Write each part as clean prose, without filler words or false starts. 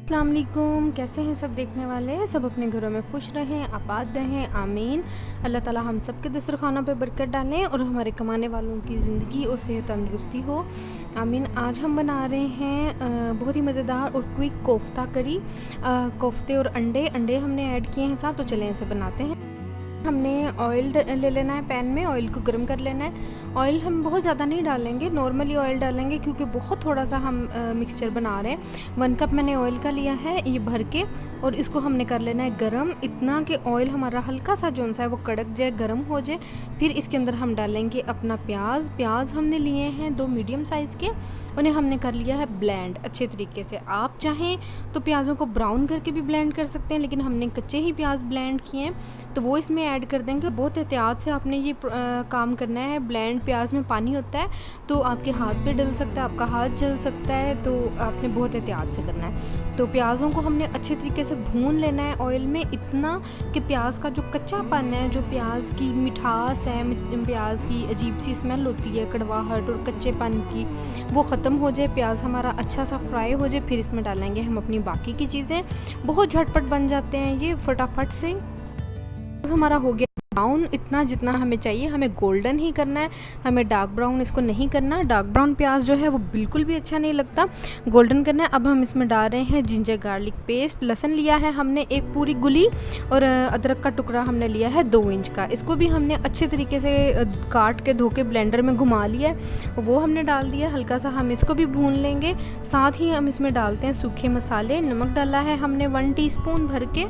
अस्सलाम वालेकुम। कैसे हैं सब देखने वाले? सब अपने घरों में खुश रहें, आबाद रहें, आमीन। अल्लाह ताला हम सब के दस्तरखानों पे बरकत डालें और हमारे कमाने वालों की ज़िंदगी और सेहत तंदुरुस्ती हो, आमीन। आज हम बना रहे हैं बहुत ही मज़ेदार और क्विक कोफ्ता करी। कोफ्ते और अंडे हमने ऐड किए हैं साथ, तो चलें इसे बनाते हैं। हमने ऑयल ले लेना है, पैन में ऑयल को गर्म कर लेना है। ऑयल हम बहुत ज़्यादा नहीं डालेंगे, नॉर्मली ऑयल डालेंगे क्योंकि बहुत थोड़ा सा हम मिक्सचर बना रहे हैं। 1 कप मैंने ऑयल का लिया है ये भर के, और इसको हमने कर लेना है गरम, इतना कि ऑयल हमारा हल्का सा जो सा है वो कड़क जाए, गरम हो जाए। फिर इसके अंदर हम डालेंगे अपना प्याज हमने लिए हैं 2 मीडियम साइज़ के, उन्हें हमने कर लिया है ब्लेंड अच्छे तरीके से। आप चाहें तो प्याज़ों को ब्राउन करके भी ब्लेंड कर सकते हैं, लेकिन हमने कच्चे ही प्याज ब्लेंड किए हैं तो वो इसमें ऐड कर देंगे। बहुत एहतियात से आपने ये काम करना है। ब्लेंड प्याज में पानी होता है तो आपके हाथ पे डल सकता है, आपका हाथ जल सकता है, तो आपने बहुत एहतियात से करना है। तो प्याज़ों को हमने अच्छे तरीके से भून लेना है ऑयल में, इतना कि प्याज का जो कच्चापन है, जो प्याज की मिठास है, प्याज की अजीब सी स्मेल होती है, कड़वाहट और कच्चेपन की, वो ख़त्म हो जाए, प्याज हमारा अच्छा सा फ्राई हो जाए। फिर इसमें डालेंगे हम अपनी बाकी की चीज़ें। बहुत झटपट बन जाते हैं ये फटाफट से। हमारा हो गया ब्राउन, इतना जितना हमें चाहिए, हमें गोल्डन ही करना है, हमें डार्क ब्राउन इसको नहीं करना। डार्क ब्राउन प्याज जो है वो बिल्कुल भी अच्छा नहीं लगता, गोल्डन करना है। अब हम इसमें डाल रहे हैं जिंजर गार्लिक पेस्ट। लहसुन लिया है हमने 1 पूरी गुली, और अदरक का टुकड़ा हमने लिया है 2 इंच का। इसको भी हमने अच्छे तरीके से काट के धो के ब्लेंडर में घुमा लिया है, वो हमने डाल दिया। हल्का सा हम इसको भी भून लेंगे। साथ ही हम इसमें डालते हैं सूखे मसाले। नमक डाला है हमने 1 टीस्पून भर के,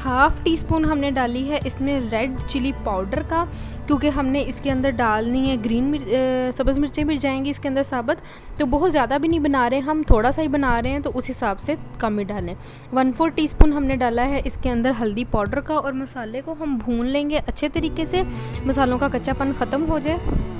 1/2 टीस्पून हमने डाली है इसमें रेड चिली पाउडर का, क्योंकि हमने इसके अंदर डालनी है सब्ज़ मिर्चें भी जाएंगी इसके अंदर साबुत, तो बहुत ज़्यादा भी नहीं बना रहे हम, थोड़ा सा ही बना रहे हैं, तो उस हिसाब से कम ही डालें। 1/4 टीस्पून हमने डाला है इसके अंदर हल्दी पाउडर का, और मसाले को हम भून लेंगे अच्छे तरीके से, मसालों का कच्चापन ख़त्म हो जाए।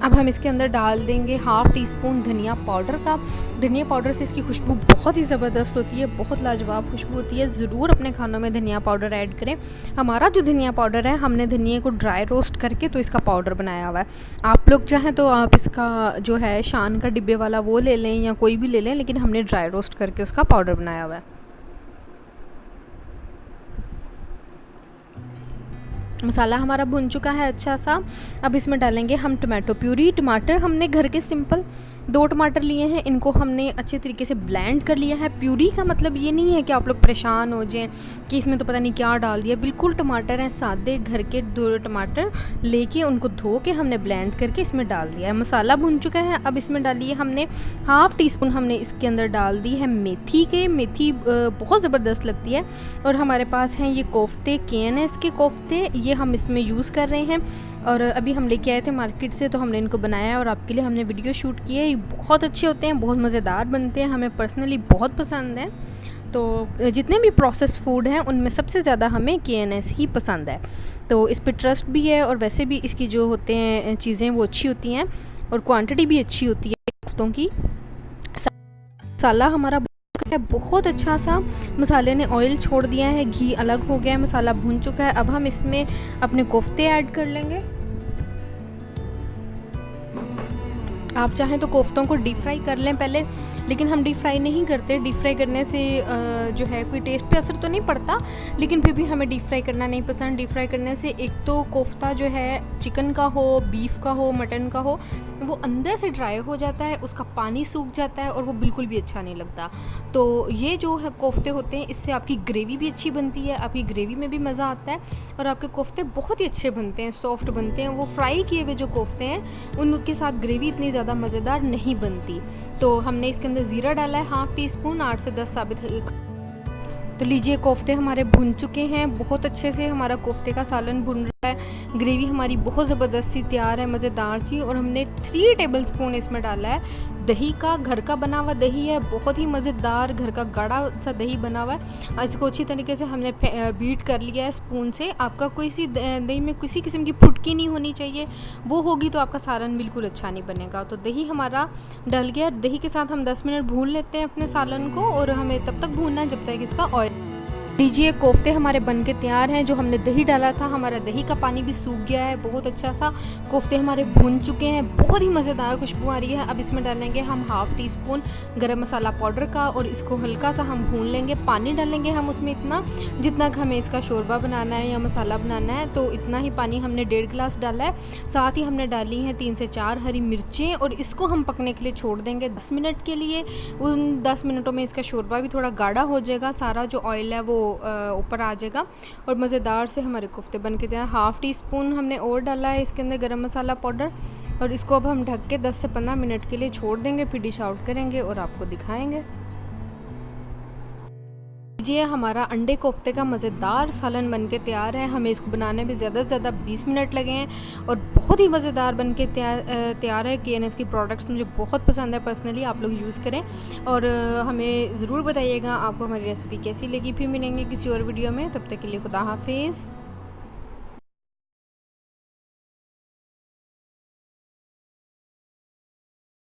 अब हम इसके अंदर डाल देंगे 1/2 टीस्पून धनिया पाउडर का। धनिया पाउडर से इसकी खुशबू बहुत ही ज़बरदस्त होती है, बहुत लाजवाब खुशबू होती है। ज़रूर अपने खानों में धनिया पाउडर ऐड करें। हमारा जो धनिया पाउडर है, हमने धनिया को ड्राई रोस्ट करके तो इसका पाउडर बनाया हुआ है। आप लोग चाहें तो आप इसका जो है शान का डिब्बे वाला वो ले लें या कोई भी ले लें, लेकिन हमने ड्राई रोस्ट करके उसका पाउडर बनाया हुआ है। मसाला हमारा भुन चुका है अच्छा सा। अब इसमें डालेंगे हम टमाटो प्यूरी। टमाटर हमने घर के सिंपल 2 टमाटर लिए हैं, इनको हमने अच्छे तरीके से ब्लेंड कर लिया है। प्यूरी का मतलब ये नहीं है कि आप लोग परेशान हो जाएं कि इसमें तो पता नहीं क्या डाल दिया। बिल्कुल टमाटर हैं सादे घर के, 2 टमाटर लेके उनको धो के हमने ब्लेंड करके इसमें डाल दिया है। मसाला भुन चुका है। अब इसमें डालिए हमने 1/2 टीस्पून हमने इसके अंदर डाल दी है मेथी बहुत ज़बरदस्त लगती है। और हमारे पास हैं ये कोफ्ते, केन है इसके कोफ्ते, ये हम इसमें यूज़ कर रहे हैं। और अभी हम लेके आए थे मार्केट से, तो हमने इनको बनाया और आपके लिए हमने वीडियो शूट की है। ये बहुत अच्छे होते हैं, बहुत मज़ेदार बनते हैं, हमें पर्सनली बहुत पसंद है। तो जितने भी प्रोसेस फूड हैं उनमें सबसे ज़्यादा हमें KNS ही पसंद है। तो इस पे ट्रस्ट भी है, और वैसे भी इसकी जो होते हैं चीज़ें वो अच्छी होती हैं, और क्वांटिटी भी अच्छी होती है कोफ्तों की। मसाला हमारा है बहुत अच्छा सा, मसाले ने ऑयल छोड़ दिया है, घी अलग हो गया है, मसाला भून चुका है। अब हम इसमें अपने कोफ्ते ऐड कर लेंगे। आप चाहें तो कोफ्तों को डीप फ्राई कर लें पहले, लेकिन हम डीप फ्राई नहीं करते। डीप फ्राई करने से जो है कोई टेस्ट पे असर तो नहीं पड़ता, लेकिन फिर भी हमें डीप फ्राई करना नहीं पसंद। डीप फ्राई करने से एक तो कोफ्ता जो है चिकन का हो, बीफ का हो, मटन का हो, वो अंदर से ड्राई हो जाता है, उसका पानी सूख जाता है और वो बिल्कुल भी अच्छा नहीं लगता। तो ये जो है कोफ्ते होते हैं, इससे आपकी ग्रेवी भी अच्छी बनती है, आपकी ग्रेवी में भी मज़ा आता है, और आपके कोफ्ते बहुत ही अच्छे बनते हैं, सॉफ्ट बनते हैं। वो फ्राई किए हुए जो कोफ्ते हैं उनके साथ ग्रेवी इतनी ज़्यादा मज़ेदार नहीं बनती। तो हमने इसके अंदर ज़ीरा डाला है 1/2 टीस्पून, 8 से 10 साबित। तो लीजिए कोफ्ते हमारे भुन चुके हैं बहुत अच्छे से, हमारा कोफ्ते का सालन भुन ग्रेवी हमारी बहुत ज़बरदस्ती तैयार है, मज़ेदार सी। और हमने 3 टेबलस्पून इसमें डाला है दही का, घर का बना हुआ दही है, बहुत ही मज़ेदार घर का गाढ़ा सा दही बना हुआ है। इसको अच्छी तरीके से हमने बीट कर लिया है स्पून से। आपका कोई सी दही में किसी किस्म की फुटकी नहीं होनी चाहिए, वो होगी तो आपका सालन बिल्कुल अच्छा नहीं बनेगा। तो दही हमारा डल गया, दही के साथ हम 10 मिनट भून लेते हैं अपने सालन को, और हमें तब तक भूनना है जब तक इसका ऑयल। लीजिए कोफ्ते हमारे बन के तैयार हैं। जो हमने दही डाला था, हमारा दही का पानी भी सूख गया है, बहुत अच्छा सा कोफ्ते हमारे भुन चुके हैं, बहुत ही मज़ेदार खुशबू आ रही है। अब इसमें डालेंगे हम ½ टी स्पून गरम मसाला पाउडर का, और इसको हल्का सा हम भून लेंगे। पानी डालेंगे हम उसमें इतना जितना हमें इसका शोरबा बनाना है या मसाला बनाना है, तो इतना ही पानी हमने 1.5 गिलास डाला है। साथ ही हमने डाली हैं 3 से 4 हरी मिर्चें, और इसको हम पकने के लिए छोड़ देंगे 10 मिनट के लिए। उन 10 मिनटों में इसका शोरबा भी थोड़ा गाढ़ा हो जाएगा, सारा जो ऑयल है वो ऊपर आ जाएगा, और मज़ेदार से हमारे कोफ्ते बन के तैयार। ½ टी स्पून हमने और डाला है इसके अंदर गरम मसाला पाउडर, और इसको अब हम ढक के 10 से 15 मिनट के लिए छोड़ देंगे, फिर डिश आउट करेंगे और आपको दिखाएंगे। ये हमारा अंडे कोफ्ते का मज़ेदार सालन बन के तैयार है। हमें इसको बनाने में ज़्यादा से ज़्यादा 20 मिनट लगे हैं, और बहुत ही मज़ेदार बन के तैयार है। KNS की प्रोडक्ट्स मुझे बहुत पसंद है, पर्सनली आप लोग यूज़ करें, और हमें ज़रूर बताइएगा आपको हमारी रेसिपी कैसी लगी। फिर मिलेंगे किसी और वीडियो में, तब तक के लिए खुदा हाफिज़।